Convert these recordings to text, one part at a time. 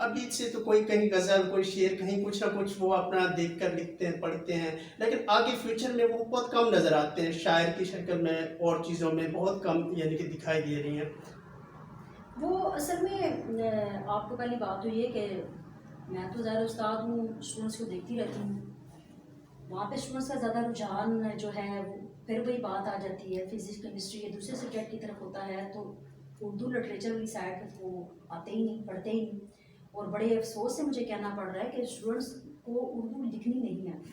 ابھی سے تو کوئی کہیں غزل کوئی شعر کہیں کچھ نہ کچھ وہ اپنا دیکھ کر لکھتے ہیں پڑھتے ہیں، لیکن آگے فیوچر میں وہ بہت کم نظر آتے ہیں، شاعر کی شکل میں اور چیزوں میں بہت کم یعنی کہ دکھائی دے رہی ہیں۔ وہ اصل میں آپ کو پہلی بات تو یہ کہ میں تو زیادہ استاد ہوں، اسٹوڈنٹس کو دیکھتی رہتی ہوں، وہاں پہ اسٹوڈنٹس کا زیادہ رجحان جو ہے وہ پھر وہی بات آ جاتی ہے، فزکس کیمسٹری یا دوسرے سبجیکٹ کی طرف ہوتا ہے، تو اردو لٹریچر والی سائڈ پہ وہ آتے ہی نہیں، پڑھتے ہی نہیں، اور بڑے افسوس سے مجھے کہنا پڑ رہا ہے کہ اسٹوڈنٹس کو اردو لکھنی نہیں آتی،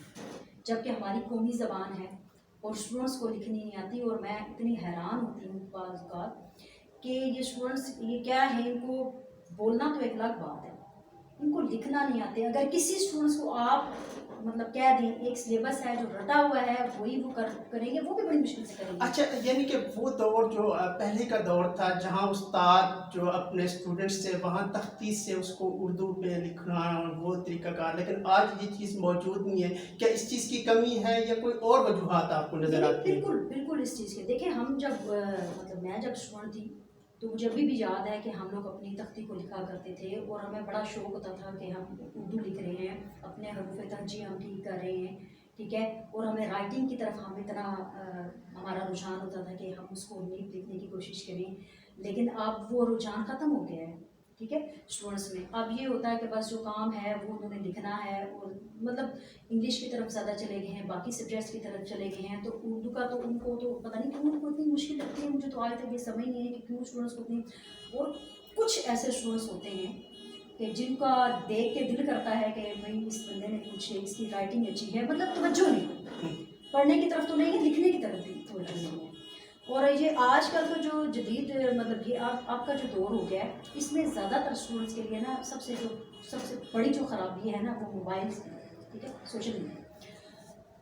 جبکہ ہماری قومی زبان ہے اور اسٹوڈنٹس کو لکھنی نہیں آتی، اور میں اتنی حیران ہوتی ہوں بعض اوقات کہ یہ اسٹوڈنٹس یہ کیا ہے، ان کو بولنا تو ایک الگ بات ہے، ان کو لکھنا نہیں آتے۔ اگر کسی اسٹوڈنٹس کو آپ مطلب کہہ دیں ایک سلیبس ہے جو رٹا ہوا ہے وہی وہ کریں گے، وہ بھی بڑی مشکل سے کریں گے۔ اچھا، یعنی کہ وہ دور جو پہلے کا دور تھا جہاں استاد جو اپنے اسٹوڈنٹس سے وہاں تختی سے اس کو اردو پہ لکھنا اور وہ طریقہ کار، لیکن آج یہ چیز موجود نہیں ہے، کیا اس چیز کی کمی ہے یا کوئی اور وجوہات آپ کو نظر آتی ہیں؟ بالکل بالکل اس چیز کے دیکھیں، ہم جب مطلب میں جب اسٹوڈنٹ تھی تو مجھے ابھی بھی یاد ہے کہ ہم لوگ اپنی تختی کو لکھا کرتے تھے، اور ہمیں بڑا شوق ہوتا تھا کہ ہم اردو لکھ رہے ہیں، اپنے حروف تہجی ہم ٹھیک کر رہے ہیں، ٹھیک ہے، اور ہمیں رائٹنگ کی طرف ہم اتنا ہمارا رجحان ہوتا تھا کہ ہم اس کو نیٹ لکھنے کی کوشش کریں، لیکن اب وہ رجحان ختم ہو گیا ہے، ٹھیک ہے، اسٹوڈنٹس میں اب یہ ہوتا ہے کہ بس جو کام ہے وہ انہوں نے لکھنا ہے، اور مطلب انگلش کی طرف زیادہ چلے گئے ہیں، باقی سبجیکٹس کی طرف چلے گئے ہیں، تو اردو کا تو ان کو تو پتہ نہیں کیوں ان کو اتنی مشکل لگتی ہے، مجھے تو آج تک یہ سمجھ نہیں ہے کہ کیوں اسٹوڈنٹس کو اتنی، اور کچھ ایسے اسٹوڈنٹس ہوتے ہیں کہ جن کا دیکھ کے دل کرتا ہے کہ بھائی اس بندے نے کچھ اس کی رائٹنگ اچھی ہے، مطلب توجہ نہیں، پڑھنے کی طرف تو نہیں ہے، لکھنے کی طرف بھی توجہ نہیں ہے۔ اور یہ آج کل کا جو جدید مطلب یہ آپ کا جو دور ہو گیا ہے، اس میں زیادہ تر اسٹوڈنٹس کے لیے نا سب سے بڑی جو خرابی ہے نا وہ موبائلس ہے، ٹھیک ہے، سوشل میڈیا۔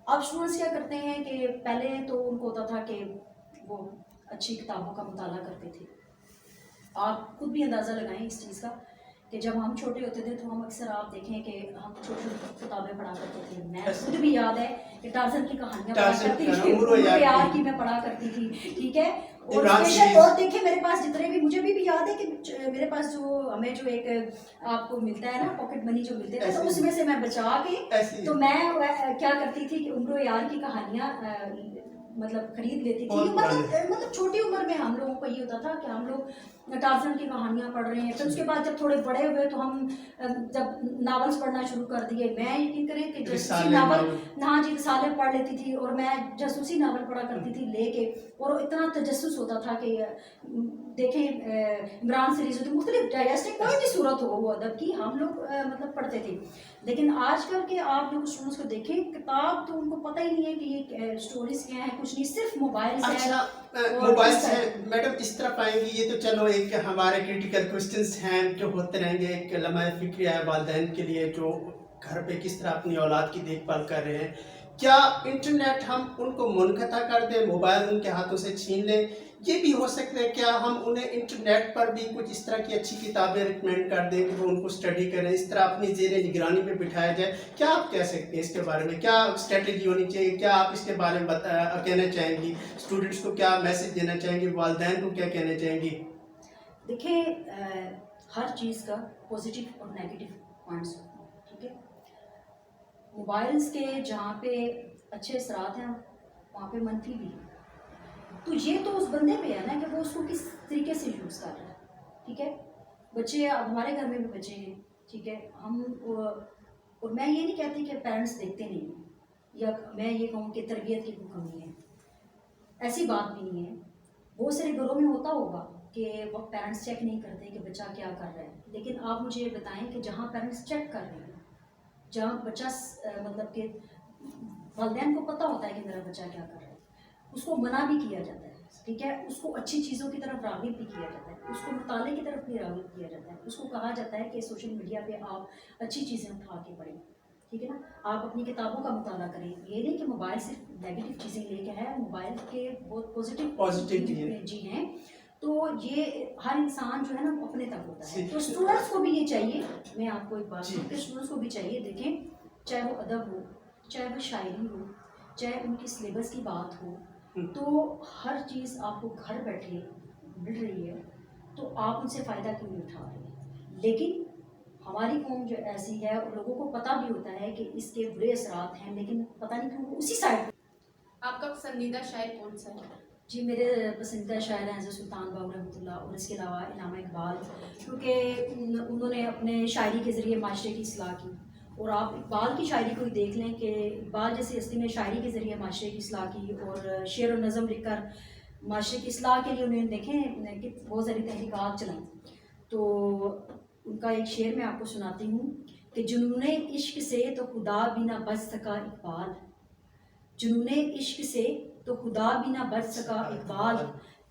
اب اسٹوڈنٹس کیا کرتے ہیں کہ پہلے تو ان کو ہوتا تھا کہ وہ اچھی کتابوں کا مطالعہ کرتے تھے، آپ خود بھی اندازہ لگائیں اس چیز کا کہ جب ہم چھوٹے ہوتے تھے تو ہم اکثر آپ دیکھیں کہ ہم چھوٹی چھوٹی کتابیں پڑھا کرتے تھے، میں خود بھی یاد ہے کہ ٹارزن کی کہانیاں پڑھا کرتی تھی، عمرو یار کی میں پڑھا کرتی تھی، ٹھیک ہے، اور دیکھیں میرے پاس جتنے بھی مجھے بھی یاد ہے کہ میرے پاس جو ہمیں جو ایک آپ کو ملتا ہے نا پاکٹ منی جو ملتے تھے، تو اس میں سے میں بچا کے تو میں کیا کرتی تھی کہ عمرو یار کی کہانیاں مطلب خرید لیتی تھی، مطلب چھوٹی عمر میں ہم لوگوں کو یہ ہوتا تھا کہ ہم لوگ ٹارزن کی کہانیاں پڑھ رہے ہیں، پھر اس کے بعد جب تھوڑے بڑے ہوئے تو ہم جب ناولس پڑھنا شروع کر دیے، میں یقین کریں کہ جاسوسی ناول، ہاں جی رسالے پڑھ لیتی تھی، اور میں جاسوسی ناول پڑھا کرتی تھی لے کے، اور اتنا تجسس ہوتا تھا کہ دیکھیں عمران سیریز ہوتی، مختلف ڈائجسٹنگ کوئی بھی صورت ہو وہ ادب کی ہم لوگ مطلب پڑھتے تھے، لیکن آج کل کے آپ جو اسٹوڈنٹس کو دیکھیں کتاب تو ان کو پتہ ہی نہیں ہے کہ یہ اسٹوریز کیا ہیں، کچھ نہیں، صرف موبائل سے۔ اچھا موبائل سے میڈم اس طرف آئیں گی، یہ تو چلو ایک ہمارے کریٹیکل کوسچنس ہیں جو ہوتے رہیں گے، ایک لمحہ فکری ہے والدین کے لیے جو گھر پہ کس طرح اپنی اولاد کی دیکھ بھال کر رہے ہیں، کیا انٹرنیٹ ہم ان کو منقطع کر دیں، موبائل ان کے ہاتھوں سے چھین لیں؟ یہ بھی ہو سکتا ہے کیا ہم انہیں انٹرنیٹ پر بھی کچھ اس طرح کی اچھی کتابیں ریکمینڈ کر دیں کہ وہ ان کو اسٹڈی کریں، اس طرح اپنی زیر نگرانی پہ بٹھایا جائے؟ کیا آپ کہہ سکتے ہیں اس کے بارے میں، کیا اسٹریٹجی ہونی چاہیے، کیا آپ اس کے بارے میں کہنا چاہیں گی، اسٹوڈنٹس کو کیا میسج دینا چاہیں گی، والدین کو کیا کہنا چاہیں گی؟ دیکھیں ہر چیز کا پازیٹیو اور نیگیٹو پوائنٹس ہوتے ہیں، ٹھیک ہے، موبائلس کے جہاں پہ اچھے اثرات ہیں وہاں پہ منفی بھی ہیں، تو یہ تو اس بندے پہ ہے نا کہ وہ اس کو کس طریقے سے یوز کر رہا ہے، ٹھیک ہے، بچے اب ہمارے گھر میں بھی بچے ہیں، ٹھیک ہے، ہم اور میں یہ نہیں کہتی کہ پیرنٹس دیکھتے نہیں ہیں، یا میں یہ کہوں کہ تربیت کی کوئی کمی ہے، ایسی بات بھی نہیں ہے، بہت سارے گھروں میں ہوتا ہوگا کہ وہ پیرنٹس چیک نہیں کرتے کہ بچہ کیا کر رہا ہے، لیکن آپ مجھے یہ بتائیں کہ جہاں پیرنٹس چیک کر رہے ہیں، جہاں بچہ مطلب کہ والدین کو پتہ ہوتا ہے کہ میرا بچہ کیا کر رہا ہے، اس کو منع بھی کیا جاتا ہے، ٹھیک ہے، اس کو اچھی چیزوں کی طرف راغب بھی کیا جاتا ہے، اس کو مطالعے کی طرف بھی راغب کیا جاتا ہے، اس کو کہا جاتا ہے کہ سوشل میڈیا پہ آپ اچھی چیزیں اٹھا کے پڑھیں، ٹھیک ہے نا، آپ اپنی کتابوں کا مطالعہ کریں، یہ نہیں کہ موبائل صرف نیگیٹو چیزیں لے کے ہے، موبائل کے بہت پازیٹیو جی ہیں، تو یہ ہر انسان جو ہے نا اپنے تک ہوتا ہے، تو اسٹوڈنٹس کو بھی یہ چاہیے، میں آپ کو ایک بات کہ اسٹوڈنٹس کو بھی چاہیے، دیکھیں چاہے وہ ادب ہو، چاہے وہ شاعری ہو، چاہے ان کی سلیبس کی بات ہو، تو ہر چیز آپ کو گھر بیٹھے مل رہی ہے، تو آپ ان سے فائدہ کیوں نہیں اٹھا رہے ہیں، لیکن ہماری قوم جو ایسی ہے اور لوگوں کو پتہ بھی ہوتا ہے کہ اس کے برے اثرات ہیں، لیکن پتہ نہیں کیوں وہ اسی سائڈ. آپ کا پسندیدہ شاعر کون سا ہے؟ جی میرے پسندیدہ شاعر ہیں حضرت سلطان باہو رحمۃ اللہ، اور اس کے علاوہ علامہ اقبال، کیونکہ انہوں نے اپنے شاعری کے ذریعے معاشرے کی اصلاح کی. اور آپ اقبال کی شاعری کو ہی دیکھ لیں کہ اقبال جیسے ہستی نے شاعری کے ذریعے معاشرے کی اصلاح کی، اور شعر و نظم لکھ کر معاشرے کی اصلاح کے لیے انہوں نے دیکھیں کہ بہت ساری تحریکات چلائیں. تو ان کا ایک شعر میں آپ کو سناتی ہوں کہ جنون عشق سے تو خدا بھی نہ بچ سکا اقبال، جنون عشق سے تو خدا بھی نہ بچ سکا اقبال،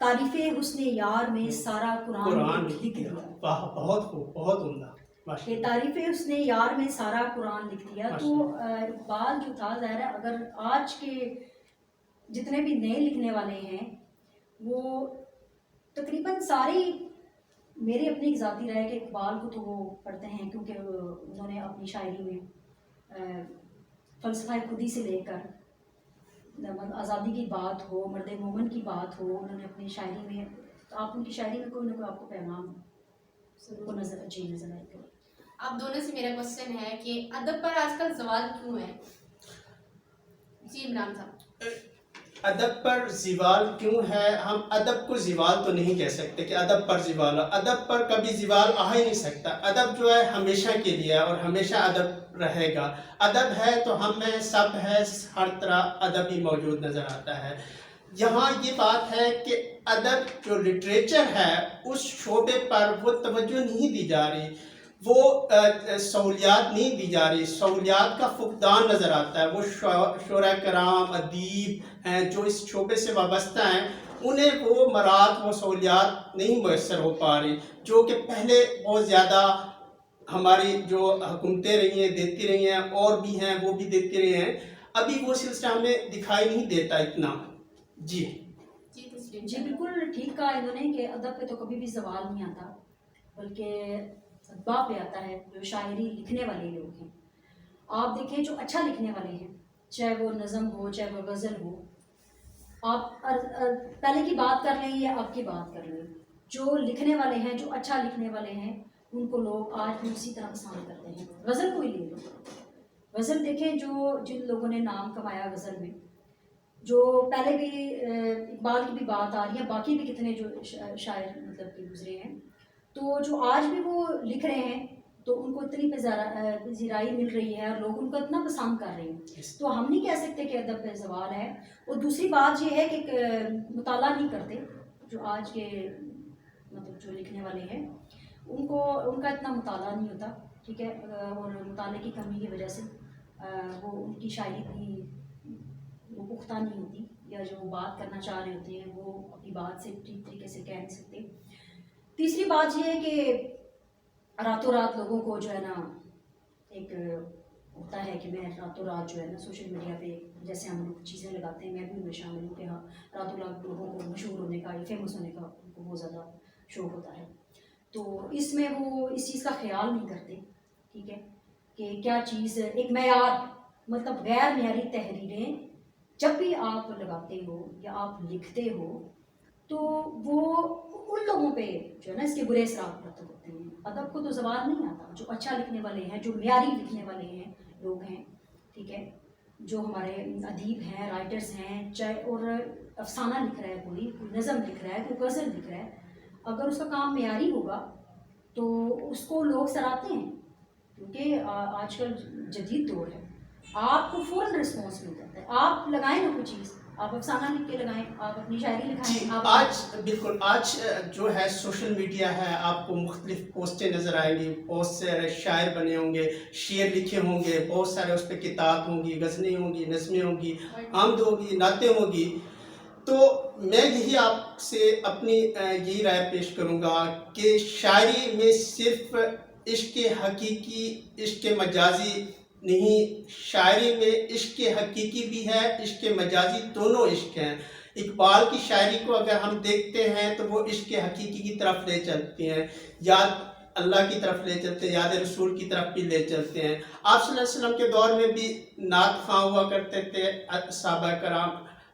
تعریف حسن یار میں سارا قرآن لکھ دیا. بہت خوب، بہت عمدہ. کہ تعریف حسن یار میں سارا قرآن لکھ دیا. تو اقبال جو تھا، ظاہر ہے اگر آج کے جتنے بھی نئے لکھنے والے ہیں وہ تقریباً سارے، میری اپنی ایک ذاتی رائے کہ اقبال کو تو وہ پڑھتے ہیں کیونکہ انہوں نے اپنی شاعری میں فلسفہ خودی سے لے کر آزادی کی بات ہو، مرد مومن کی بات ہو، انہوں نے اپنی شاعری میں، آپ ان کی شاعری میں کوئی نہ کوئی آپ کو پیغام کو نظر آئے گا. آپ دونوں سے میرا کوشچن ہے کہ ادب پر آج کل زوال کیوں ہے؟ جی عمران صاحب. ادب پر زوال کیوں ہے؟ ہم ادب کو زوال تو نہیں کہہ سکتے کہ ادب پر زوال، ادب پر کبھی زوال آ ہی نہیں سکتا. ادب جو ہے ہمیشہ کے لیے اور ہمیشہ ادب رہے گا. ادب ہے تو ہم میں سب ہے، ہر طرح ادب ہی موجود نظر آتا ہے. یہاں یہ بات ہے کہ ادب جو لٹریچر ہے اس شعبے پر وہ توجہ نہیں دی جا رہی، وہ سہولیات نہیں دی جا رہی، سہولیات کا فقدان نظر آتا ہے. وہ شعراء کرام، ادیب ہیں جو اس شعبے سے وابستہ ہیں، انہیں وہ مراد، وہ سہولیات نہیں میسر ہو پا رہی جو کہ پہلے بہت زیادہ ہماری جو حکومتیں رہی ہیں دیتی رہی ہیں، اور بھی ہیں وہ بھی دیتی رہی ہیں. ابھی وہ سلسلہ ہمیں دکھائی نہیں دیتا اتنا. جی جی بالکل ٹھیک کہا انہوں نے کہ ادب پہ تو کبھی بھی زوال نہیں آتا، بلکہ ادبا پہ آتا ہے. جو شاعری لکھنے والے لوگ ہیں، آپ دیکھیں جو اچھا لکھنے والے ہیں، چاہے وہ نظم ہو چاہے وہ غزل ہو، آپ پہلے کی بات کر لیں یا اب کی بات کر لیں، جو لکھنے والے ہیں، جو اچھا لکھنے والے ہیں، ان کو لوگ آج بھی اسی طرح پسند کرتے ہیں. غزل کو ہی لے لو، غزل دیکھیں جو جن لوگوں نے نام کمایا غزل میں، جو پہلے بھی اقبال کی بھی بات آ رہی ہے، باقی بھی کتنے جو شاعر مطلب کہ گزرے ہیں، تو جو آج بھی وہ لکھ رہے ہیں تو ان کو اتنی پذیرائی مل رہی ہے اور لوگ ان کو اتنا پسند کر رہے ہیں. تو ہم نہیں کہہ سکتے کہ ادب پہ زوال ہے. اور دوسری بات یہ ہے کہ مطالعہ نہیں کرتے جو آج کے مطلب جو لکھنے والے ہیں، ان کا اتنا مطالعہ نہیں ہوتا. ٹھیک ہے، اور مطالعے کی کمی کی وجہ سے وہ ان کی شاعری بھی وہ پختہ نہیں ہوتی، یا جو وہ بات کرنا چاہ رہے ہوتے ہیں وہ اپنی بات سے ٹھیک طریقے سے کہہ نہیں سکتے. تیسری بات یہ ہے کہ راتوں رات لوگوں کو جو ہے نا ایک ہوتا ہے کہ میں راتوں رات جو ہے نا سوشل میڈیا پہ جیسے ہم لوگ چیزیں لگاتے ہیں، میں بھی ان میں شامل ہوں کہ ہاں راتوں رات لوگوں کو مشہور ہونے کا یا فیمس ہونے کا ان کو بہت زیادہ شوق ہوتا ہے. تو اس میں وہ اس چیز کا خیال نہیں کرتے. ٹھیک ہے، کہ کیا چیز ایک معیار، مطلب غیر معیاری تحریریں جب بھی آپ لگاتے ہو یا آپ لکھتے ہو تو وہ ان لوگوں پہ جو ہے نا اس کے برے اثرات مرتب ہوتے ہیں. ادب کو تو زوال نہیں آتا. جو اچھا لکھنے والے ہیں، جو معیاری لکھنے والے ہیں لوگ ہیں، ٹھیک ہے، جو ہمارے ادیب ہیں، رائٹرز ہیں، چاہے اور افسانہ لکھ رہا ہے، کوئی نظم لکھ رہا ہے، کوئی غزل لکھ رہا ہے، اگر اس کا کام معیاری ہوگا تو اس کو لوگ سراہتے ہیں. کیونکہ آج کل جدید دور ہے، آپ کو فوراً رسپانس مل جاتا ہے. آپ لگائیں نا کوئی چیز، آپ افسانہ لکھ کے لگائیں، آپ اپنی شاعری لکھائیں. جی آپ آج بالکل، آج جو ہے سوشل میڈیا ہے، آپ کو مختلف پوسٹیں نظر آئیں گی، بہت سارے شاعر بنے ہوں گے، شعر لکھے ہوں گے، بہت سارے اس پہ کتاب ہوں گی، غزلیں ہوں گی، نظمیں ہوں گی، حمد ہوگی، نعتیں ہوں گی. تو میں یہی آپ سے اپنی یہی رائے پیش کروں گا کہ شاعری میں صرف عشق حقیقی، عشق مجازی نہیں، شاعری میں عشق حقیقی بھی ہے، عشق مجازی، دونوں عشق ہیں. اقبال کی شاعری کو اگر ہم دیکھتے ہیں تو وہ عشق حقیقی کی طرف لے چلتے ہیں، یاد اللہ کی طرف لے چلتے ہیں، یاد رسول کی طرف بھی لے چلتے ہیں. آپ صلی اللہ علیہ وسلم کے دور میں بھی نعت خواں ہوا کرتے تھے صحابہ کرام